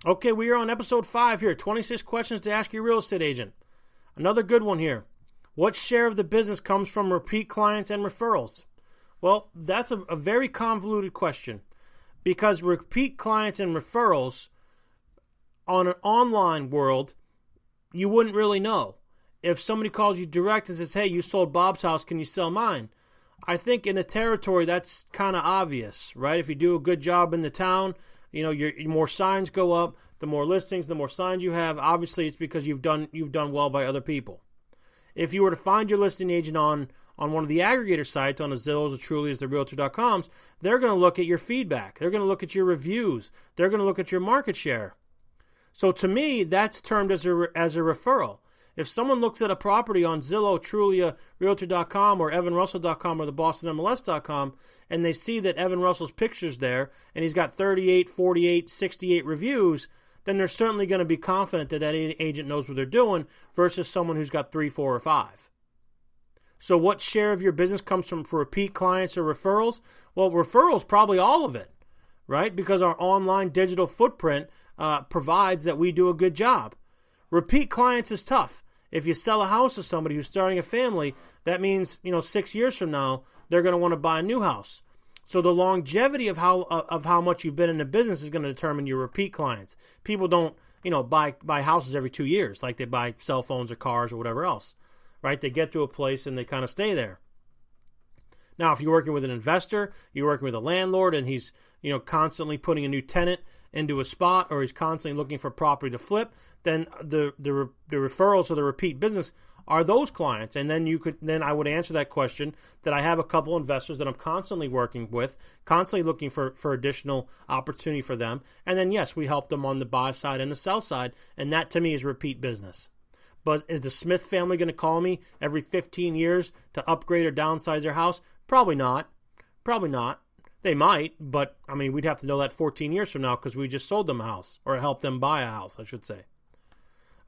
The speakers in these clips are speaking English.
Okay, we are on episode 5 here. 26 questions to ask your real estate agent. Another good one here. What share of the business comes from repeat clients and referrals? Well, that's a very convoluted question because repeat clients and referrals on an online world, you wouldn't really know. If somebody calls you direct and says, hey, you sold Bob's house, can you sell mine? I think in the territory, that's kind of obvious, right? If you do a good job in the town, your more signs go up, the more listings, the more signs you have. Obviously, it's because you've done well by other people. If you were to find your listing agent on one of the aggregator sites, on the Zillows, the Trulias, the Realtor.coms, they're going to look at your feedback. They're going to look at your reviews. They're going to look at your market share. So to me, that's termed as a referral. If someone looks at a property on Zillow, Trulia, Realtor.com, or EvanRussell.com, or the BostonMLS.com, and they see that Evan Russell's picture's there, and he's got 38, 48, 68 reviews, then they're certainly going to be confident that agent knows what they're doing versus someone who's got 3, 4, or 5. So what share of your business comes from for repeat clients or referrals? Well, referrals, probably all of it, right? Because our online digital footprint provides that we do a good job. Repeat clients is tough. If you sell a house to somebody who's starting a family, that means 6 years from now they're going to want to buy a new house. So the longevity of how much you've been in the business is going to determine your repeat clients. People don't buy houses every 2 years like they buy cell phones or cars or whatever else, right? They get to a place and they kind of stay there. Now, if you're working with an investor, you're working with a landlord, and he's constantly putting a new tenant into a spot, or he's constantly looking for property to flip, then the referrals or the repeat business are those clients. And then I would answer that question that I have a couple investors that I'm constantly working with, constantly looking for additional opportunity for them. And then, yes, we help them on the buy side and the sell side, and that to me is repeat business. But is the Smith family going to call me every 15 years to upgrade or downsize their house? Probably not. They might, but we'd have to know that 14 years from now because we just sold them a house, or helped them buy a house, I should say.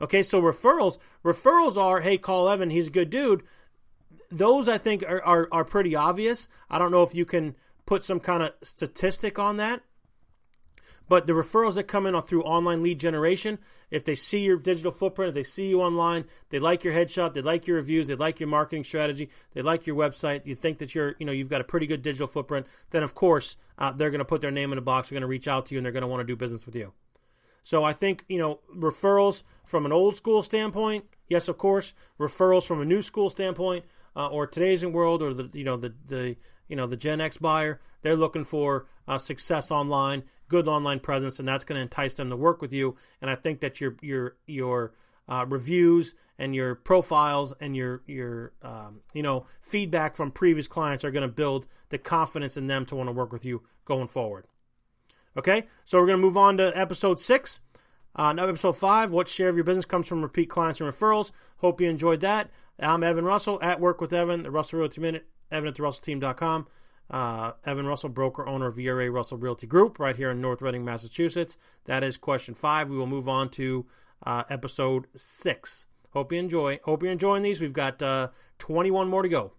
Okay, so referrals are, hey, call Evan, he's a good dude. Those I think are pretty obvious. I don't know if you can put some kind of statistic on that. But the referrals that come in through online lead generation, if they see your digital footprint, if they see you online, they like your headshot, they like your reviews, they like your marketing strategy, they like your website, you think that you've got a pretty good digital footprint, then of course they're going to put their name in a box, they're going to reach out to you, and they're going to want to do business with you. So I think, referrals from an old school standpoint, yes, of course. Referrals from a new school standpoint, or today's world, or the Gen X buyer, they're looking for success online, good online presence, and that's going to entice them to work with you. And I think that your reviews and your profiles and your feedback from previous clients are going to build the confidence in them to want to work with you going forward. Okay, so we're going to move on to episode 6. Now episode 5, what share of your business comes from repeat clients and referrals? Hope you enjoyed that. I'm Evan Russell at Work with Evan, the Russell Realty Minute, Evan at therussellteam.com. Evan Russell, broker, owner of VRA Russell Realty Group, right here in North Reading, Massachusetts. That is question 5. We will move on to episode 6. Hope you're enjoying these. We've got 21 more to go.